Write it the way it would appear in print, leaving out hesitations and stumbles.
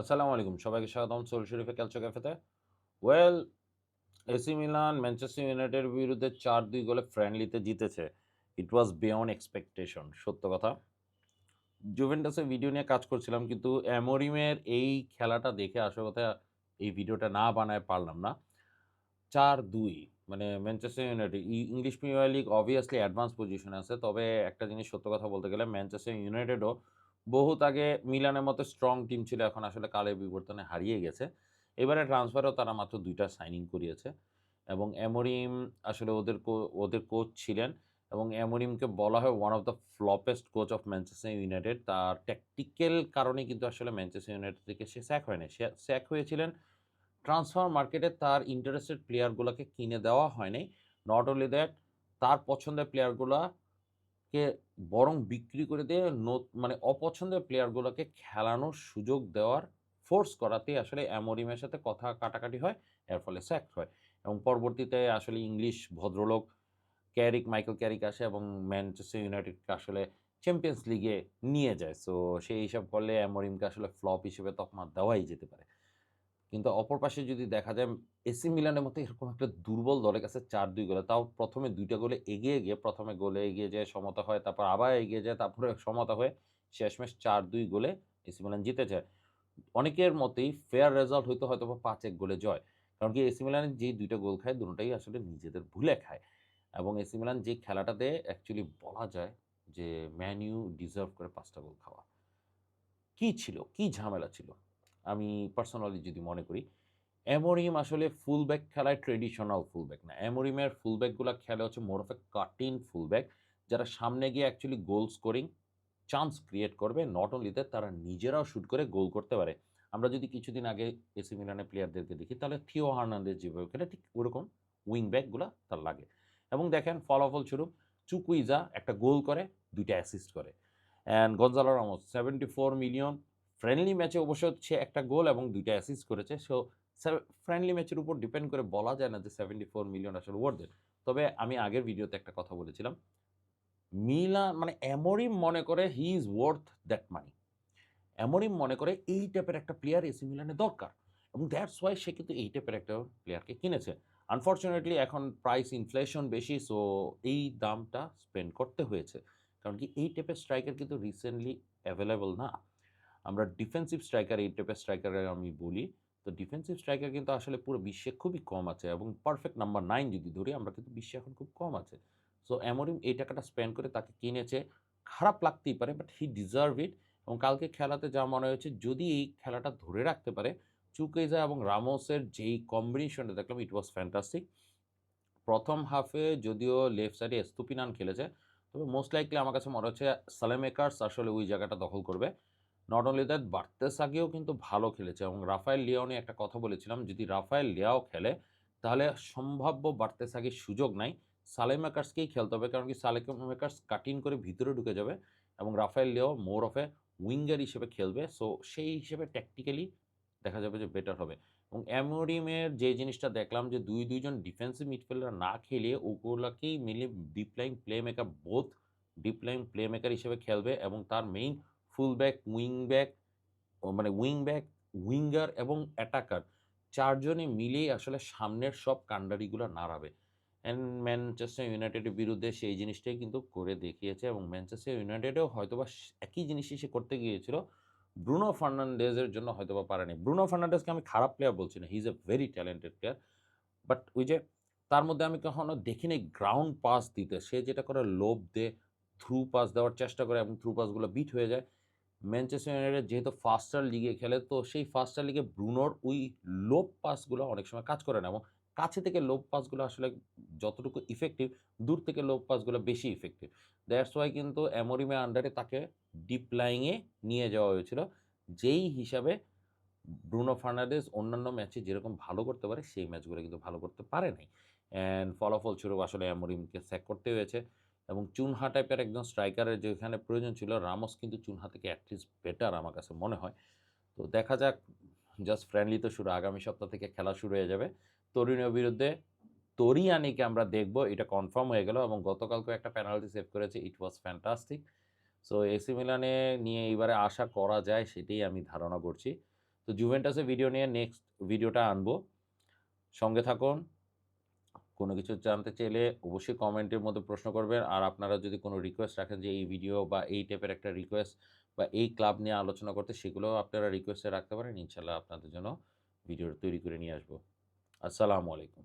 আসসালামু আলাইকুম। সবাইকে স্বাগতম সোল শরীফে ক্যালচো ক্যাফেতে। ওয়েল, এসি মিলান ম্যানচেস্টার ইউনাইটেডের বিরুদ্ধে ৪-২ গোলে ফ্রেন্ডলিতে জিতেছে। ইট ওয়াজ বিয়ন্ড এক্সপেকটেশন। সত্য কথা। জুভেন্টাসের ভিডিও নিয়ে কাজ করছিলাম কিন্তু অ্যামোরিমের এই খেলাটা দেখে আসল কথা এই ভিডিওটা না বানায় পারলাম না। ৪-২ মানে Manchester United English premier league obviously advance পজিশনে আছে। তবে একটা জিনিস সত্য কথা বলতে গেলে ম্যানচেস্টার ইউনাইটেডও বহুত আগে মিলানের মতো স্ট্রং টিম ছিল, এখন আসলে কালের বিবর্তনে হারিয়ে গেছে। এবারে ট্রান্সফারেও তারা মাত্র ২ টা সাইনিং করিয়েছে এবং অ্যামোরিম আসলে ওদের কোচ ছিলেন এবং অ্যামোরিমকে বলা হয় one of the floppest coach of Manchester United. তার ট্যাকটিক্যাল কারণে কিন্তু আসলে ম্যানচেস্টার ইউনাইটেড থেকে সে স্যাক হয় নাই। সে স্যাক হয়েছিলেন ট্রান্সফার মার্কেটে তার ইন্টারেস্টেড প্লেয়ারগুলোকে কিনে দেওয়া হয়নি। নট অনলি দ্যাট, তার পছন্দের প্লেয়ারগুলাকে বরং বিক্রি করে দিয়ে মানে অপছন্দের প্লেয়ারগুলোকে খেলানোর সুযোগ দেওয়ার ফোর্স করাতেই আসলে অ্যামোরিমের সাথে কথা কাটাকাটি হয়। এর ফলে স্যাকড হয় এবং পরবর্তীতে আসলে ইংলিশ ভদ্রলোক মাইকেল ক্যারিক আসে এবং ম্যানচেস্টার ইউনাইটেডকে আসলে চ্যাম্পিয়ন্স লিগে নিয়ে যায়। সো সেই হিসাব করলে অ্যামোরিমকে আসলে ফ্লপ হিসেবে তকমা দেওয়াই যেতে পারে। কিন্তু অপর পাশে যদি দেখা যায় এসি মিলানের মতো এরকম একটা দুর্বল দলের কাছে ৪-২ গোলে, তাও ১ম এ ২ টা গোলে এগিয়ে গিয়ে ১ম এ গোলে এগিয়ে যায় সমতা হয়, তারপর আবার এগিয়ে যায়, তারপরে সমতা হয়ে শেষমেশ ৪-২ গোলে এসি মিলান জিতে যায়। অনেকের মতেই ফেয়ার রেজাল্ট হইতো হয়তোবা ৫-১ গোলে জয়। কারণ কি এসি মিলান যেই ২ টা গোল খায় দুটোটাই আসলে নিজেদের ভুলে খায়। এবং এসি মিলান যে খেলাটাতে অ্যাকচুয়ালি বলা যায় যে ম্যান ইউ ডিজার্ভ করে ৫ টা গোল খাওয়া। কি ছিল? কি ঝামেলা ছিল? আমি পার্সোনালি যদি মনে করি, অ্যামোরিম আসলে ফুলব্যাক খেলায় ট্র্যাডিশনাল ফুলব্যাক না। অ্যামোরিমের ফুলব্যাকগুলা খেলে হচ্ছে মোর অফ এ কাট-ইন ফুলব্যাক, যারা সামনে গিয়ে actually goal scoring chance create করবে। নট অনলি দ্যাট, তারা নিজেরাও শুট করে গোল করতে পারে। আমরা যদি কিছুদিন আগে এসি মিলানের প্লেয়ারদেরকে দেখি, তাহলে থিও হার্নান্দেজ যেভাবে খেলে ঠিক ওরকম উইং ব্যাকগুলা তার লাগে। এবং দেখেন ফলাফলস্বরূপ চুকুইজা একটা গোল করে, ২ টা অ্যাসিস্ট করে। And Gonzalo Ramos 74 million friendly ম্যাচে অবশ্য সে একটা গোল এবং ২ টা অ্যাসিস্ট করেছে। সো ফ্রেন্ডলি ম্যাচের উপর ডিপেন্ড করে বলা যায় না যে 74 মিলিয়ন আসলে ওয়ার্থ ইট। তবে আমি আগের ভিডিওতে একটা কথা বলেছিলাম, মিলান মানে অ্যামোরিম মনে করে he is worth that money. Amorim মনে করে এই টাইপের একটা প্লেয়ার এসি মিলানের দরকার এবং দ্যাটস ওয়াই সে কিন্তু এই টাইপের একটা প্লেয়ারকে কিনেছে। আনফরচুনেটলি এখন প্রাইস ইনফ্লেশন বেশি, সো এই দামটা স্পেন্ড করতে হয়েছে। কারণ কি এই টাইপের স্ট্রাইকার কিন্তু রিসেন্টলি অ্যাভেলেবল না। আমরা ডিফেন্সিভ স্ট্রাইকার এই টাইপের স্ট্রাইকারের আমি বলি, তো ডিফেন্সিভ স্ট্রাইকার কিন্তু আসলে পুরো বিশ্বে খুবই কম আছে এবং পারফেক্ট নাম্বার 9 যদি ধরি আমরা কিন্তু বিশ্বে এখন খুব কম আছে। সো অ্যামোরিম এই টাকাটা স্পেন্ড করে তাকে কিনেছে। খারাপ লাগতেই পারে বাট হি ডিজার্ভ ইট এবং কালকে খেলাতে যা মনে হয়েছে যদি এই খেলাটা ধরে রাখতে পারে, চুকেজা এবং রামোসের যেই কম্বিনেশনটা দেখলাম ইট ওয়াজ ফ্যান্টাস্টিক। প্রথম হাফে যদিও লেফট সাইডে এস্তুপিনান খেলেছে, তবে মোস্ট লাইকলি আমার কাছে মনে হচ্ছে সালেমেকার্স আসলে ওই জায়গাটা দখল করবে। নট অনলি দ্যাট, বার্তেসাগিও কিন্তু ভালো খেলেছে এবং রাফায়েল লিয়াও নিয়ে একটা কথা বলেছিলাম, যদি রাফায়েল লিয়াও খেলে তাহলে সম্ভাব্য বার্তেসাগির সুযোগ নাই। সালেমেকার্সকেই খেলতে হবে, কারণ কি সালেমেকার্স কাটিং করে ভিতরে ঢুকে যাবে এবং Rafael Leao more of a winger হিসেবে খেলবে। সো সেই হিসেবে ট্যাকটিক্যালি দেখা যাবে যে বেটার হবে। এবং অ্যামোরিমের যে জিনিসটা দেখলাম যে ২ জন ডিফেন্সিভ মিডফিল্ডার না খেলিয়ে ওগুলাকেই মিলিয়ে deep line play maker deep line play maker হিসেবে খেলবে এবং তার main full back, wing back মানে উইং ব্যাক, উইঙ্গার এবং অ্যাটাকার ৪ জনে মিলেই আসলে সামনের সব কান্ডারিগুলা নাড়াবে। অ্যান্ড ম্যানচেস্টার ইউনাইটেডের বিরুদ্ধে সেই জিনিসটাই কিন্তু করে দেখিয়েছে এবং ম্যানচেস্টার ইউনাইটেডও হয়তোবা একই জিনিসই সে করতে গিয়েছিল। ব্রুনো ফার্নান্ডেজের জন্য হয়তোবা পারেনি। ব্রুনো ফার্নান্ডেজকে আমি খারাপ প্লেয়ার বলছি না। He is a very talented player. But ওই যে তার মধ্যে আমি কখনো দেখিনি গ্রাউন্ড পাস দিতে। সে যেটা করে লোব দেয়, থ্রু পাস দেওয়ার চেষ্টা করে এবং থ্রু পাসগুলো বিট হয়ে যায়। ম্যানচেস্টার ইউনাইটেড যেহেতু ফার্স্টার লিগে খেলে, তো সেই ফার্স্টার লিগে ব্রুনোর ওই লোব পাসগুলো অনেক সময় কাজ করে না এবং কাছে থেকে লোব পাসগুলো আসলে যতটুকু ইফেক্টিভ, দূর থেকে লোব পাসগুলো বেশি ইফেক্টিভ। দ্যাটস ওয়াই কিন্তু অ্যামোরিমের আন্ডারে তাকে ডিপ লাইংয়ে নিয়ে যাওয়া হয়েছিল। যেই হিসাবে ব্রুনো ফার্নান্ডেজ অন্যান্য ম্যাচে যেরকম ভালো করতে পারে, সেই ম্যাচগুলো কিন্তু ভালো করতে পারে নাই। অ্যান্ড ফলাফলস্বরূপ আসলে অ্যামোরিমকে স্যাক করতে হয়েছে এবং চুনহা টাইপের একজন স্ট্রাইকারের যেখানে প্রয়োজন ছিল, রামোস কিন্তু চুনহা থেকে অ্যাটলিস্ট বেটার আমার কাছে মনে হয়। তো দেখা যাক, জাস্ট ফ্রেন্ডলি তো শুরু, আগামী সপ্তাহ থেকে খেলা শুরু হয়ে যাবে। তরিনের বিরুদ্ধে তরিয়ানিকে আমরা দেখব, এটা কনফার্ম হয়ে গেল এবং গতকালকেও একটা পেনাল্টি সেভ করেছে। ইট ওয়াজ ফ্যান্টাস্টিক। সো এসি মিলানে নিয়ে এইবারে আশা করা যায় সেটাই আমি ধারণা করছি। তো জুভেন্টাসের ভিডিও নিয়ে নেক্সট ভিডিওটা আনবো, সঙ্গে থাকুন। কোনো কিছু জানতে চাইলে অবশ্যই কমেন্টের মধ্যে প্রশ্ন করবেন। আর আপনারা যদি কোনো রিকোয়েস্ট রাখেন যে এই ভিডিও বা এই টাইপের একটা রিকোয়েস্ট বা এই ক্লাব নিয়ে আলোচনা করতে, সেগুলোও আপনারা রিকোয়েস্টে রাখতে পারেন। ইনশাল্লাহ আপনাদের জন্য ভিডিও তৈরি করে নিয়ে আসবো। আসসালামু আলাইকুম।